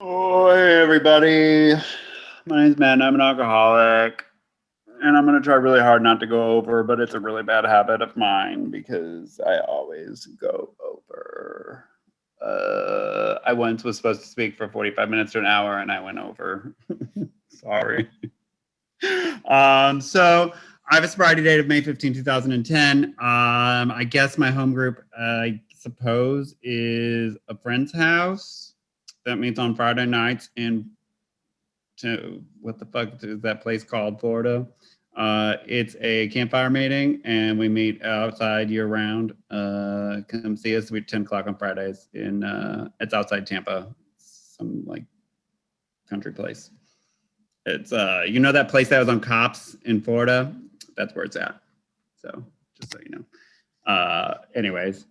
Oh, hey everybody. My name's Matt and I'm an alcoholic. And I'm going to try really hard not to go over, but it's a really bad habit of mine because I always go over. I once was supposed to speak for 45 minutes to an hour and I went over. Sorry. So I have a sobriety date of May 15, 2010. I guess my home group, I suppose, is a friend's house. That meets on Friday nights in what the fuck is that place called, Florida? It's a campfire meeting, and we meet outside year round. Come see us. We 10 o'clock on Fridays. It's outside Tampa, some like country place. It's that place that was on Cops in Florida. That's where it's at. So just so you know. Anyways,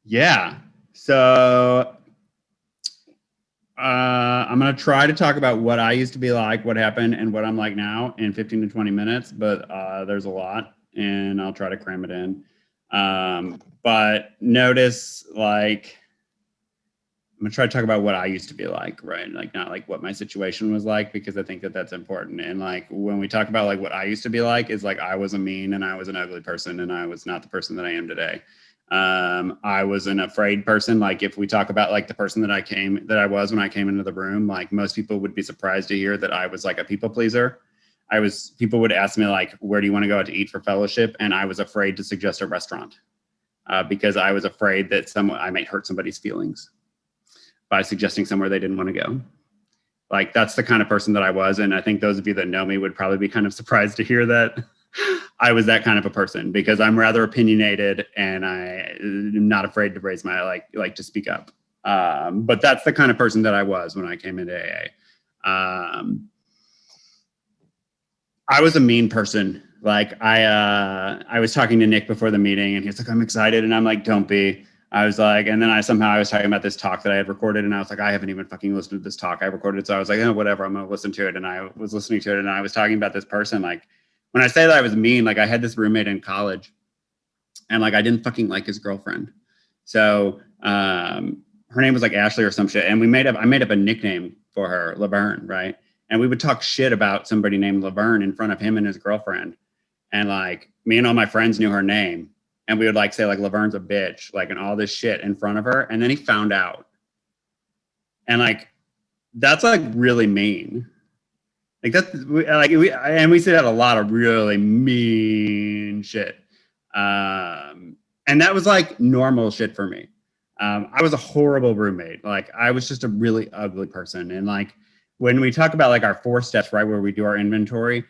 yeah. So I'm going to try to talk about what I used to be like, what happened, and what I'm like now in 15 to 20 minutes, but there's a lot, and I'll try to cram it in. But notice, like, I'm going to try to talk about what I used to be like, right? Like, not like what my situation was like, because I think that that's important. And like, when we talk about like what I used to be like, is like I was a mean and I was an ugly person, and I was not the person that I am today. I was an afraid person. Like if we talk about like the person that I was when I came into the room, like most people would be surprised to hear that I was like a people pleaser. People would ask me like, where do you want to go out to eat for fellowship? And I was afraid to suggest a restaurant because I was afraid that I might hurt somebody's feelings by suggesting somewhere they didn't want to go. Like that's the kind of person that I was. And I think those of you that know me would probably be kind of surprised to hear that I was that kind of a person, because I'm rather opinionated and I am not afraid to raise my like to speak up. But that's the kind of person that I was when I came into AA. I was a mean person. Like I was talking to Nick before the meeting, and he's like, "I'm excited," and I'm like, "Don't be." I was like, and then I was talking about this talk that I had recorded, and I was like, I haven't even fucking listened to this talk I recorded. So I was like, oh, whatever, I'm gonna listen to it. And I was listening to it, and I was talking about this person. Like, when I say that I was mean, like I had this roommate in college, and like I didn't fucking like his girlfriend. So her name was like Ashley or some shit, and I made up a nickname for her, Laverne, right? And we would talk shit about somebody named Laverne in front of him and his girlfriend, and like me and all my friends knew her name. And we would like say like Laverne's a bitch, like, and all this shit in front of her. And then he found out. And like, that's like really mean. Like we said a lot of really mean shit. And that was like normal shit for me. I was a horrible roommate. Like I was just a really ugly person. And like, when we talk about like our 4 steps, right, where we do our inventory,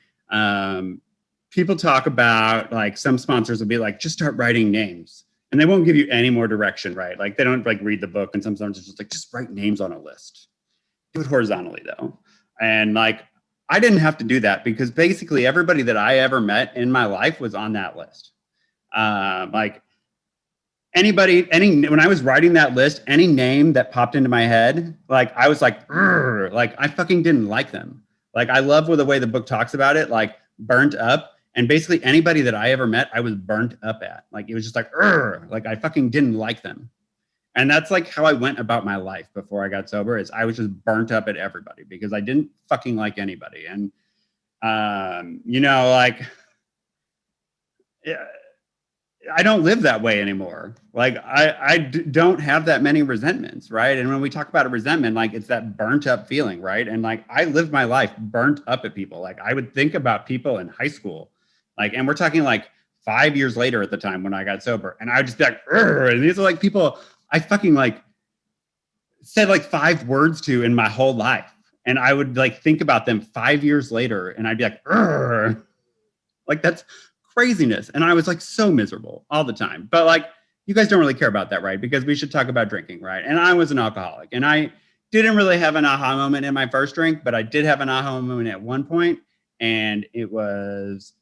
people talk about like some sponsors will be like, just start writing names, and they won't give you any more direction, right? Like they don't like read the book, and sometimes it's just like, just write names on a list. Do it horizontally though. And like, I didn't have to do that because basically everybody that I ever met in my life was on that list. Like when I was writing that list, any name that popped into my head, like I was like I fucking didn't like them. Like I love the way the book talks about it, like burnt up. And basically anybody that I ever met, I was burnt up at. Like it was just like I fucking didn't like them. And that's like how I went about my life before I got sober, is I was just burnt up at everybody because I didn't fucking like anybody. And like, yeah, I don't live that way anymore. Like I don't have that many resentments, right? And when we talk about a resentment, like it's that burnt up feeling, right? And like I lived my life burnt up at people. Like I would think about people in high school, like, and we're talking like 5 years later at the time when I got sober, and I would just be like, and these are like people I fucking like said like 5 words to in my whole life, and I would like think about them 5 years later, and I'd be like, like that's craziness. And I was like so miserable all the time. But like, you guys don't really care about that, right? Because we should talk about drinking, right? And I was an alcoholic, and I didn't really have an aha moment in my first drink, but I did have an aha moment at one point, and it was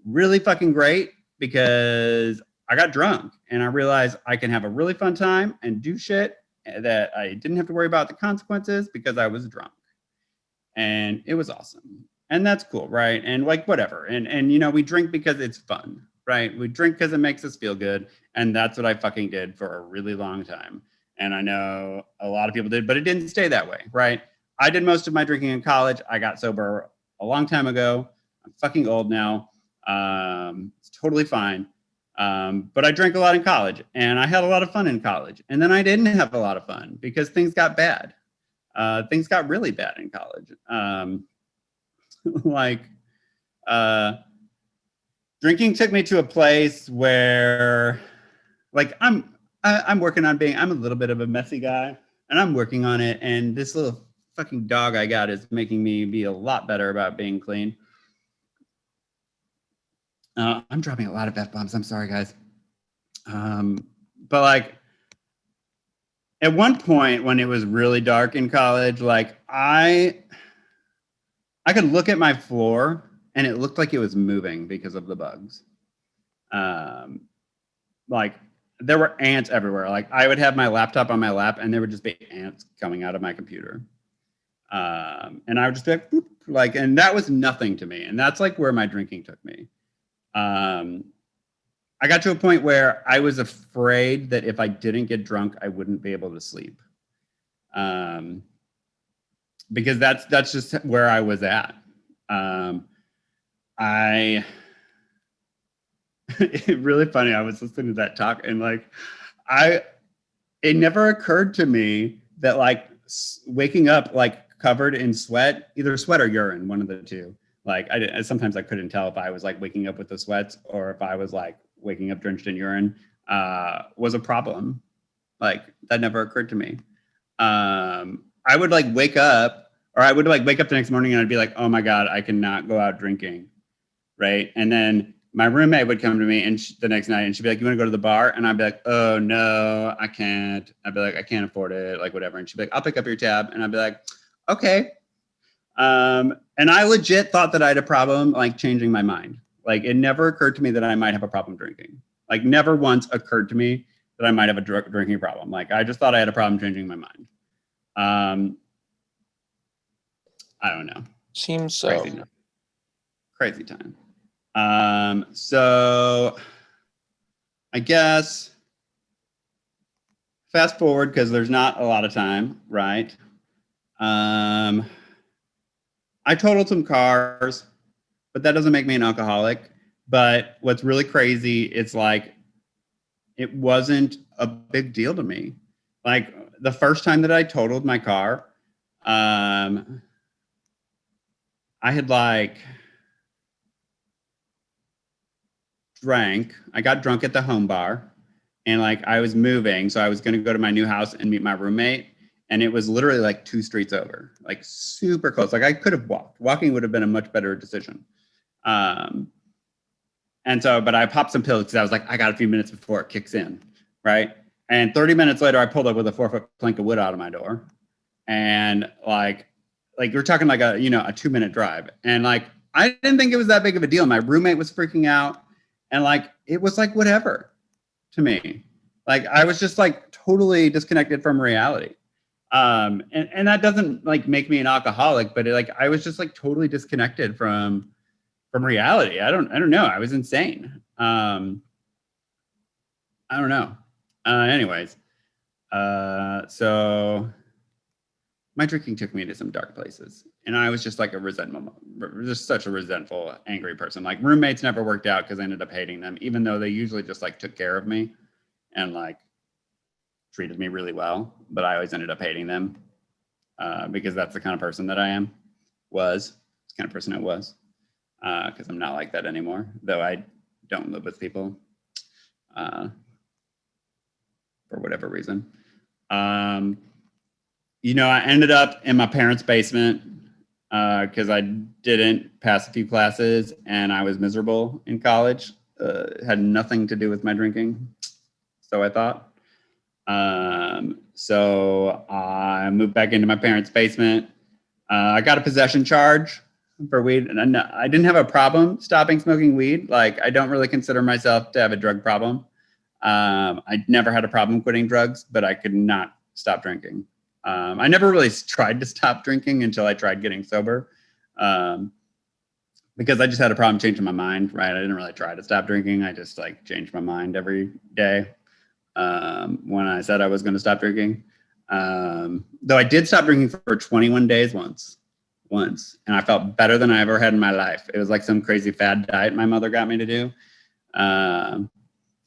really fucking great because I got drunk and I realized I can have a really fun time and do shit that I didn't have to worry about the consequences because I was drunk. And it was awesome. And that's cool, right? And like whatever. And we drink because it's fun, right? We drink because it makes us feel good. And that's what I fucking did for a really long time. And I know a lot of people did, but it didn't stay that way, right? I did most of my drinking in college. I got sober a long time ago. I'm fucking old now. It's totally fine. But I drank a lot in college and I had a lot of fun in college. And then I didn't have a lot of fun because things got bad. Things got really bad in college. like, drinking took me to a place where, like, I'm working on being. I'm a little bit of a messy guy, and I'm working on it. And this little fucking dog I got is making me be a lot better about being clean. I'm dropping a lot of F-bombs. I'm sorry, guys. But like, at one point when it was really dark in college, like I could look at my floor and it looked like it was moving because of the bugs. Like there were ants everywhere. Like I would have my laptop on my lap and there would just be ants coming out of my computer. And I would just be like, boop, like, and that was nothing to me. And that's like where my drinking took me. I got to a point where I was afraid that if I didn't get drunk, I wouldn't be able to sleep. Because that's just where I was at. It's really funny. I was listening to that talk and like, it never occurred to me that like waking up like covered in sweat, either sweat or urine, one of the two. Like sometimes I couldn't tell if I was like waking up with the sweats or if I was like waking up drenched in urine was a problem. Like that never occurred to me. I would like wake up or I would like wake up the next morning and I'd be like, oh my God, I cannot go out drinking. Right. And then my roommate would come to me and the next night and she'd be like, you want to go to the bar? And I'd be like, oh no, I can't. I'd be like, I can't afford it. Like whatever. And she'd be like, I'll pick up your tab. And I'd be like, okay. And I legit thought that I had a problem like changing my mind. Like it never occurred to me that I might have a problem drinking. Like never once occurred to me that I might have a drinking problem. Like I just thought I had a problem changing my mind. I don't know. Seems crazy time. So I guess fast forward because there's not a lot of time, right? I totaled some cars, but that doesn't make me an alcoholic. But what's really crazy, it's like, it wasn't a big deal to me. Like the first time that I totaled my car, I had like I got drunk at the home bar and like I was moving. So I was going to go to my new house and meet my roommate. And it was literally like 2 streets over, like super close. Like I could have walked. Walking would have been a much better decision. And so, but I popped some pills because I was like, I got a few minutes before it kicks in, right? And 30 minutes later, I pulled up with a 4-foot plank of wood out of my door. And like we're talking like a 2-minute drive. And like, I didn't think it was that big of a deal. My roommate was freaking out. And like, it was like, whatever to me. Like, I was just like totally disconnected from reality. And that doesn't like make me an alcoholic, but I was just like totally disconnected from reality. I don't know. I was insane. I don't know. Anyways, so my drinking took me to some dark places, and I was just like just such a resentful, angry person. Like roommates never worked out because I ended up hating them, even though they usually just like took care of me and like treated me really well. But I always ended up hating them because that's the kind of person that I was the kind of person I was. Because I'm not like that anymore, though I don't live with people for whatever reason. I ended up in my parents' basement because I didn't pass a few classes and I was miserable in college. Had nothing to do with my drinking, so I thought. So I moved back into my parents' basement. I got a possession charge for weed, and I didn't have a problem stopping smoking weed. Like I don't really consider myself to have a drug problem. I never had a problem quitting drugs, but I could not stop drinking. I never really tried to stop drinking until I tried getting sober, because I just had a problem changing my mind. Right, I didn't really try to stop drinking. I just like changed my mind every day, when I said I was going to stop drinking. Though I did stop drinking for 21 days once, and I felt better than I ever had in my life. It was like some crazy fad diet my mother got me to do. And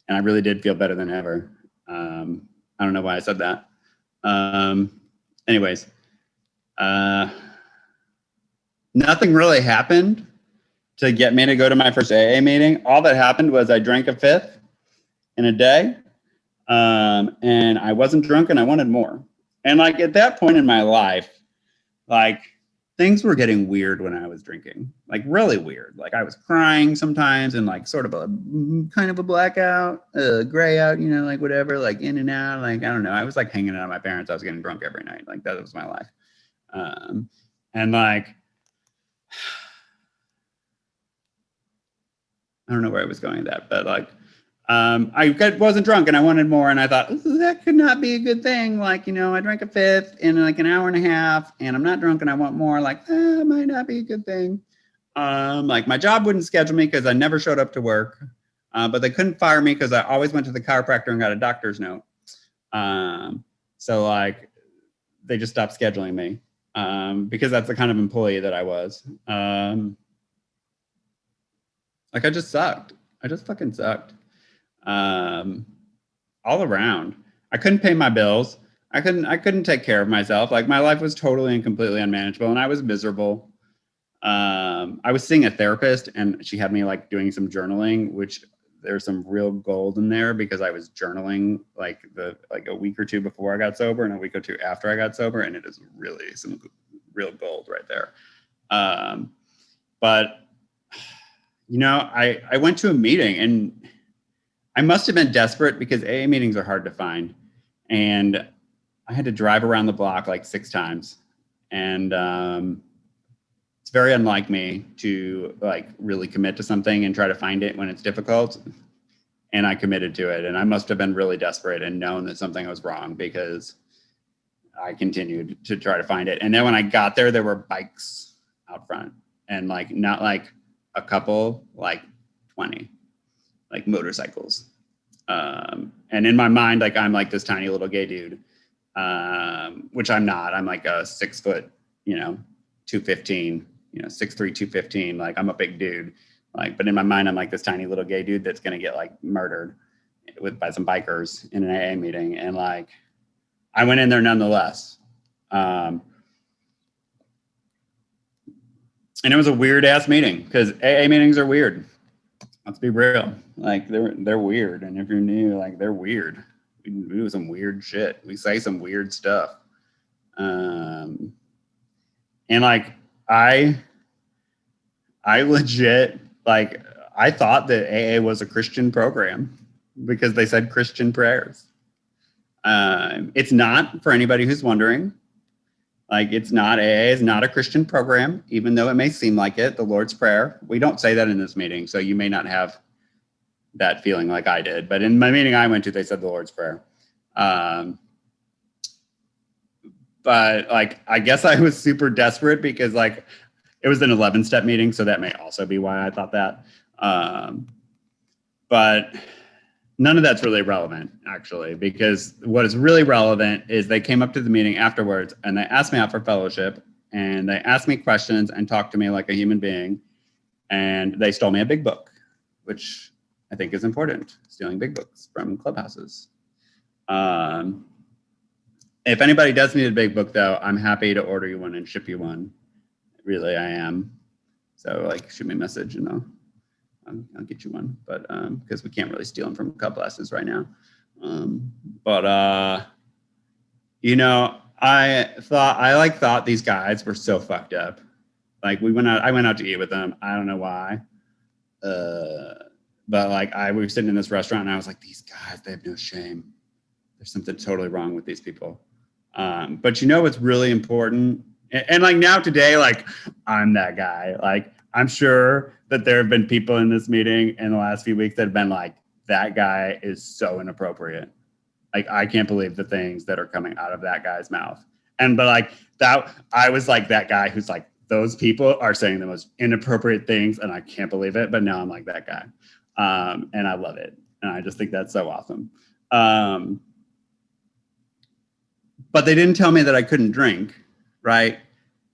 I really did feel better than ever. I don't know why I said that. Anyways, nothing really happened to get me to go to my first AA meeting. All that happened was I drank a fifth in a day, and I wasn't drunk and I wanted more. And like at that point in my life, like things were getting weird when I was drinking, like really weird. Like I was crying sometimes and like sort of a kind of a blackout, gray out, you know, like whatever, like in and out. Like, I don't know. I was like hanging out with my parents. I was getting drunk every night. Like that was my life. And like, I don't know where I was going with that, but like, I wasn't drunk and I wanted more. And I thought that could not be a good thing. Like, you know, I drank a fifth in like an hour and a half and I'm not drunk and I want more. Like, that might not be a good thing. Like my job wouldn't schedule me because I never showed up to work. But they couldn't fire me because I always went to the chiropractor and got a doctor's note. So like they just stopped scheduling me because that's the kind of employee that I was. Like I just sucked. I just fucking sucked. All around. I couldn't pay my bills. I couldn't take care of myself. Like my life was totally and completely unmanageable and I was miserable. I was seeing a therapist and she had me like doing some journaling, which there's some real gold in there because I was journaling like a week or two before I got sober and a week or two after I got sober. And it is really some real gold right there. But you know, I went to a meeting and I must have been desperate because AA meetings are hard to find. And I had to drive around the block like 6 times. And it's very unlike me to like really commit to something and try to find it when it's difficult. And I committed to it. And I must have been really desperate and known that something was wrong because I continued to try to find it. And then when I got there, there were bikes out front and like, not like a couple, like 20. Like motorcycles. And in my mind, like I'm like this tiny little gay dude, which I'm not. I'm like a 6 foot, you know, 215, you know, 6'3", 215. Like I'm a big dude. Like, but in my mind, I'm like this tiny little gay dude that's gonna get like murdered by some bikers in an AA meeting. And like, I went in there nonetheless. And it was a weird ass meeting because AA meetings are weird. Let's be real. Like they're weird. And if you're new, like they're weird. We do some weird shit. We say some weird stuff. And like I legit, like I thought that AA was a Christian program because they said Christian prayers. It's not, for anybody who's wondering. Like it's not, AA is not a Christian program, even though it may seem like it, the Lord's Prayer. We don't say that in this meeting, so you may not have that feeling like I did. But in my meeting I went to, they said the Lord's Prayer. But like, I guess I was super desperate because like it was an 11-step meeting, so that may also be why I thought that. But none of that's really relevant, actually, because what is really relevant is they came up to the meeting afterwards and they asked me out for fellowship and they asked me questions and talked to me like a human being. And they stole me a big book, which I think is important, stealing big books from clubhouses. If anybody does need a big book, though, I'm happy to order you one and ship you one. Really, I am. So like, shoot me a message and I'll get you one, but because we can't really steal them from clubhouses right now. You know, I thought these guys were so fucked up. Like I went out to eat with them. I don't know why. But like we were sitting in this restaurant and I was like, these guys, they have no shame. There's something totally wrong with these people. But you know what's really important? And like now today, like I'm that guy. Like I'm sure that there have been people in this meeting in the last few weeks that have been like, that guy is so inappropriate. Like I can't believe the things that are coming out of that guy's mouth. But like that, I was like that guy who's like, those people are saying the most inappropriate things and I can't believe it. But now I'm like that guy. And I love it. And I just think that's so awesome. Um, but they didn't tell me that I couldn't drink, right?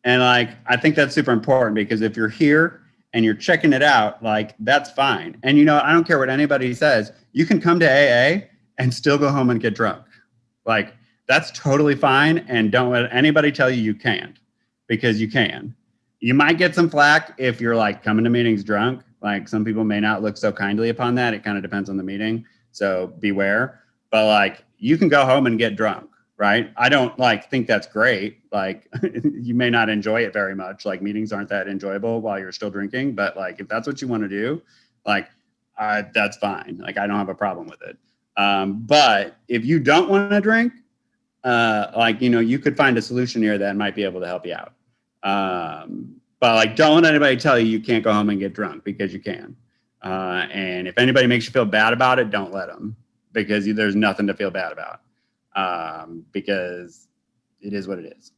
And like, I think that's super important because if you're here and you're checking it out, like that's fine. And you know, I don't care what anybody says, you can come to AA and still go home and get drunk. Like that's totally fine. And don't let anybody tell you you can't, because you can. You might get some flack if you're like coming to meetings drunk. Like some people may not look so kindly upon that. It kind of depends on the meeting. So beware. But like you can go home and get drunk, right? I don't like think that's great. Like you may not enjoy it very much. Like meetings aren't that enjoyable while you're still drinking. But like if that's what you want to do, like that's fine. Like I don't have a problem with it. But if you don't want to drink, like, you know, you could find a solution here that might be able to help you out. But like, don't let anybody tell you you can't go home and get drunk, because you can. And if anybody makes you feel bad about it, don't let them, because there's nothing to feel bad about. Because it is what it is,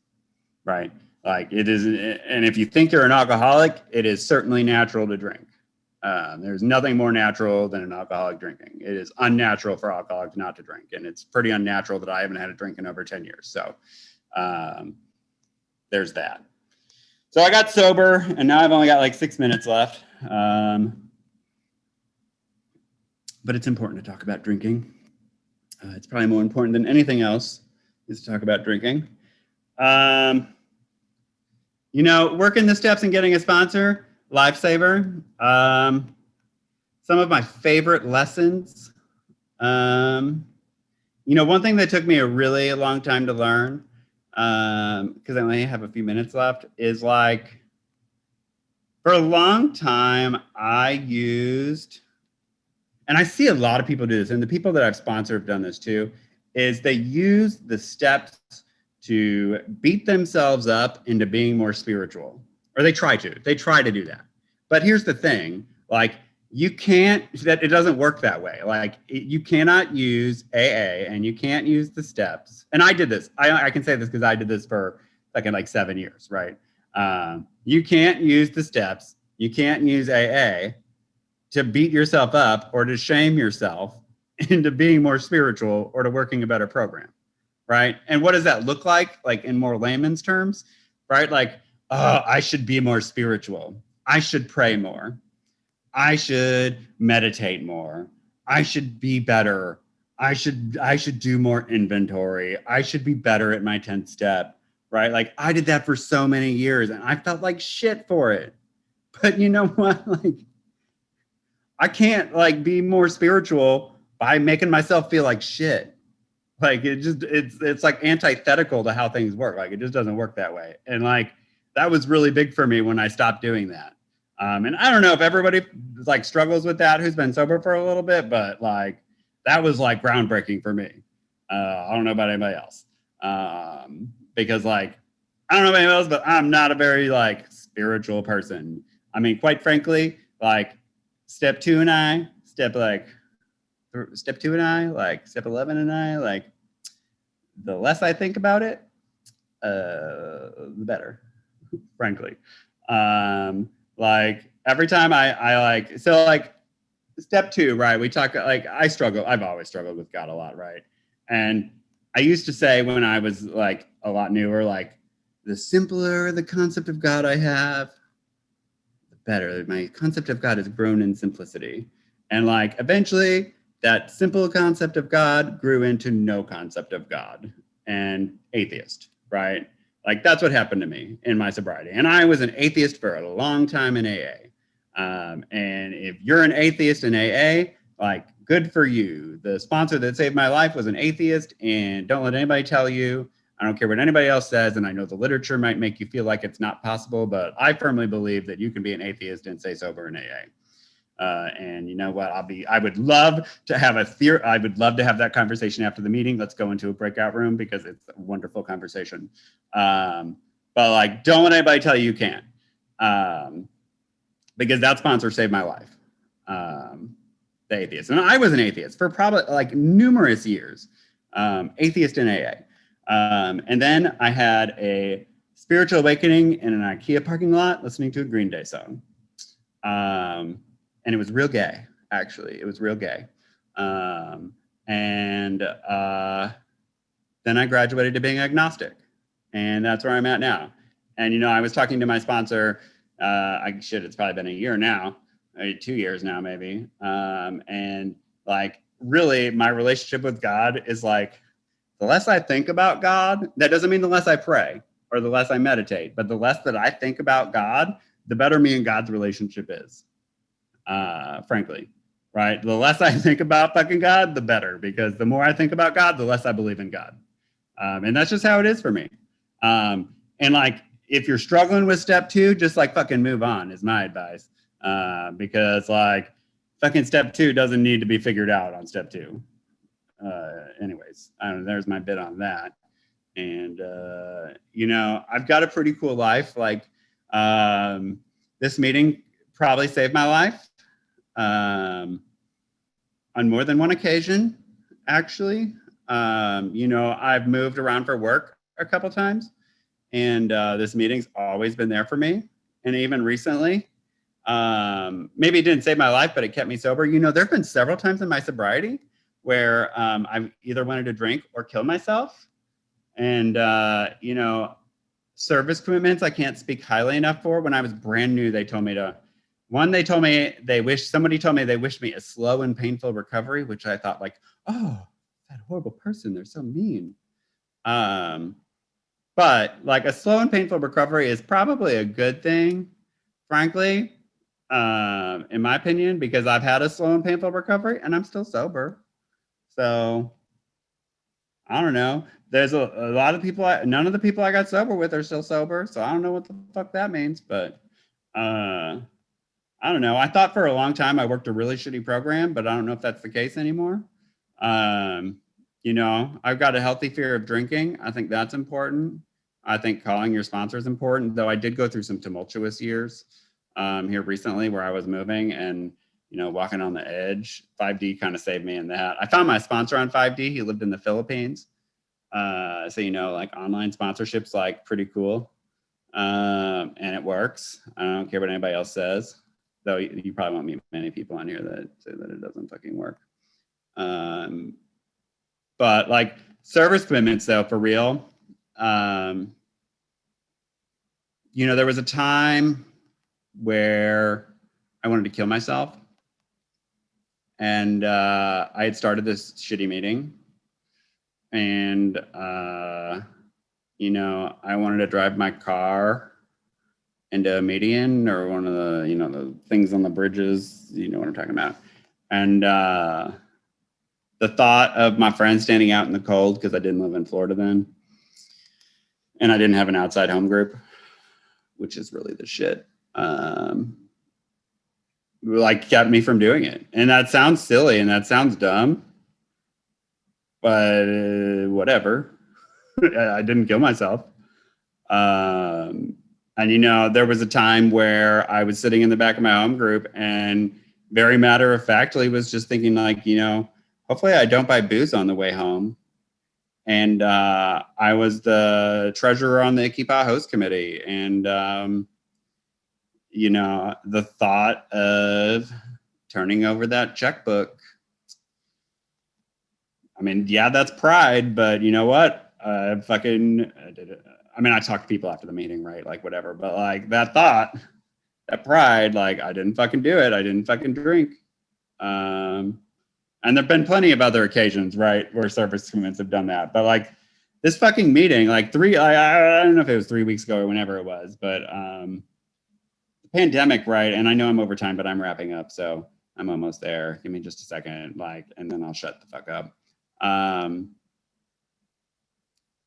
right? Like it is. And if you think you're an alcoholic, it is certainly natural to drink. There's nothing more natural than an alcoholic drinking. It is unnatural for alcoholics not to drink. And it's pretty unnatural that I haven't had a drink in over 10 years. So there's that. So I got sober, and now I've only got like 6 minutes left. But it's important to talk about drinking. It's probably more important than anything else is to talk about drinking. You know, working the steps and getting a sponsor, lifesaver. Some of my favorite lessons. You know, one thing that took me a really long time to learn, because I only have a few minutes left, is like, for a long time, I used, and I see a lot of people do this, and the people that I've sponsored have done this too, is they use the steps to beat themselves up into being more spiritual, or they try to do that. But here's the thing, like, you can't, that it doesn't work that way. Like you cannot use AA and you can't use the steps. And I did this. I can say this because I did this for like 7 years, right? You can't use the steps. You can't use AA to beat yourself up or to shame yourself into being more spiritual or to working a better program, right? And what does that look like in more layman's terms, right? Like, oh, I should be more spiritual. I should pray more. I should meditate more. I should be better. I should do more inventory. I should be better at my 10th step, right? Like I did that for so many years and I felt like shit for it. But you know what? Like I can't like be more spiritual by making myself feel like shit. Like it's like antithetical to how things work. Like it just doesn't work that way. And like that was really big for me when I stopped doing that. And I don't know if everybody like struggles with that who's been sober for a little bit, but like that was like groundbreaking for me. I don't know about anybody else. Because like, I don't know about anybody else, but I'm not a very like spiritual person. I mean, quite frankly, like step 2 and I, step 2 and I, like step 11 and I, like the less I think about it, the better, frankly. Like every time I like, so like step 2, right? We talk like I've always struggled with God a lot, right? And I used to say when I was like a lot newer, like the simpler the concept of God I have, the better. My concept of God has grown in simplicity. And like eventually that simple concept of God grew into no concept of God and atheist, right? Like that's what happened to me in my sobriety. And I was an atheist for a long time in AA. And if you're an atheist in AA, like good for you. The sponsor that saved my life was an atheist, and don't let anybody tell you. I don't care what anybody else says. And I know the literature might make you feel like it's not possible, but I firmly believe that you can be an atheist and stay sober in AA. And you know what? I would love to have I would love to have that conversation after the meeting. Let's go into a breakout room because it's a wonderful conversation. But like, don't let anybody tell you can't. Because that sponsor saved my life. The atheist. And I was an atheist for probably like numerous years. Atheist in AA. And then I had a spiritual awakening in an IKEA parking lot listening to a Green Day song. And it was real gay, actually. It was real gay. And then I graduated to being agnostic. And that's where I'm at now. And, you know, I was talking to my sponsor, it's probably been a year now, 2 years now, maybe. And like, really, my relationship with God is like, the less I think about God, that doesn't mean the less I pray or the less I meditate, but the less that I think about God, the better me and God's relationship is, frankly, right? The less I think about fucking God, the better, because the more I think about God, the less I believe in God. And that's just how it is for me. And like, if you're struggling with step 2, just like fucking move on is my advice. Because like fucking step 2 doesn't need to be figured out on step 2. Anyways, I don't know, there's my bit on that. And, you know, I've got a pretty cool life. Like, this meeting probably saved my life on more than one occasion, actually. You know, I've moved around for work a couple times, and this meeting's always been there for me. And even recently, maybe it didn't save my life, but it kept me sober. You know, there have been several times in my sobriety where I've either wanted to drink or kill myself. And, you know, service commitments I can't speak highly enough for. When I was brand new, they told me somebody told me they wished me a slow and painful recovery, which I thought like, oh, that horrible person, they're so mean. But like a slow and painful recovery is probably a good thing, frankly, in my opinion, because I've had a slow and painful recovery and I'm still sober. So I don't know. There's a lot of people, none of the people I got sober with are still sober. So I don't know what the fuck that means, but I don't know. I thought for a long time I worked a really shitty program, but I don't know if that's the case anymore. You know, I've got a healthy fear of drinking. I think that's important. I think calling your sponsor is important, though I did go through some tumultuous years here recently where I was moving and, you know, walking on the edge. 5D kind of saved me in that. I found my sponsor on 5D. He lived in the Philippines. So, you know, like online sponsorship's like pretty cool. And it works. I don't care what anybody else says. Though you probably won't meet many people on here that say that it doesn't fucking work. But like service commitments, though, for real. You know, there was a time where I wanted to kill myself. And I had started this shitty meeting. And, you know, I wanted to drive my car into a median or one of the, you know, the things on the bridges, you know what I'm talking about. And the thought of my friend standing out in the cold, because I didn't live in Florida then, and I didn't have an outside home group, which is really the shit, like kept me from doing it. And that sounds silly and that sounds dumb, but whatever. I didn't kill myself. And, you know, there was a time where I was sitting in the back of my home group and very matter of factly was just thinking like, you know, hopefully I don't buy booze on the way home. And I was the treasurer on the Ikipa host committee. And, you know, the thought of turning over that checkbook, I mean, yeah, that's pride, but you know what? I did it. I mean, I talked to people after the meeting, right? Like whatever, but like that thought, that pride, like I didn't fucking do it. I didn't fucking drink. And there've been plenty of other occasions, right, where service commitments have done that. But like this fucking meeting, like I don't know if it was 3 weeks ago or whenever it was, but the pandemic, right? And I know I'm over time, but I'm wrapping up, so I'm almost there. Give me just a second, like, and then I'll shut the fuck up.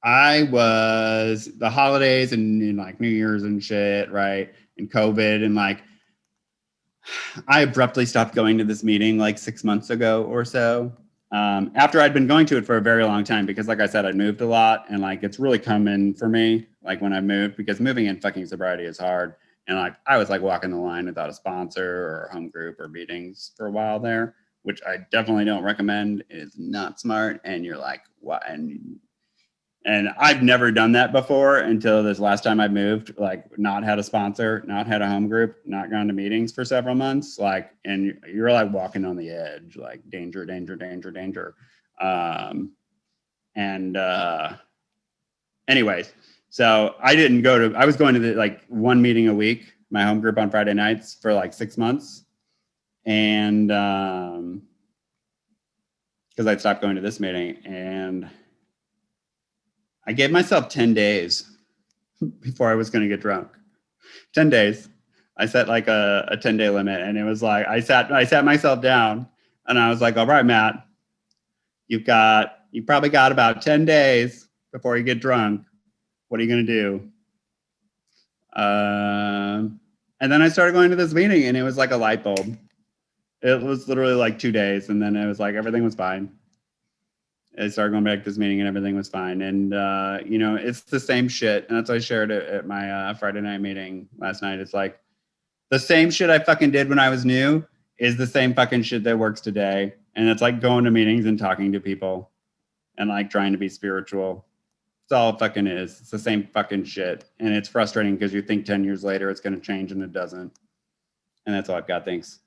I was the holidays and like New Year's and shit, right? And COVID and like I abruptly stopped going to this meeting like 6 months ago or so. After I'd been going to it for a very long time because like I said, I'd moved a lot and like it's really come in for me like when I moved because moving in fucking sobriety is hard. And like I was like walking the line without a sponsor or a home group or meetings for a while there, which I definitely don't recommend. It is not smart. And you're like, what? And I've never done that before until this last time I moved, like not had a sponsor, not had a home group, not gone to meetings for several months. Like, and you're like walking on the edge, like danger, danger, danger, danger. And anyways, so I was going to like one meeting a week, my home group on Friday nights for like 6 months. And because I'd stopped going to this meeting, and I gave myself 10 days before I was going to get drunk. 10 days. I set like a 10-day limit, and it was like I sat myself down and I was like, all right, Matt, you probably got about 10 days before you get drunk. What are you going to do? And then I started going to this meeting, and it was like a light bulb. It was literally like 2 days, and then it was like everything was fine. I started going back to this meeting, and everything was fine. And it's the same shit. And that's what I shared at my Friday night meeting last night. It's like the same shit I fucking did when I was new is the same fucking shit that works today. And it's like going to meetings and talking to people and like trying to be spiritual. It's all it fucking is. It's the same fucking shit. And it's frustrating because you think 10 years later it's going to change, and it doesn't. And that's all I've got. Thanks.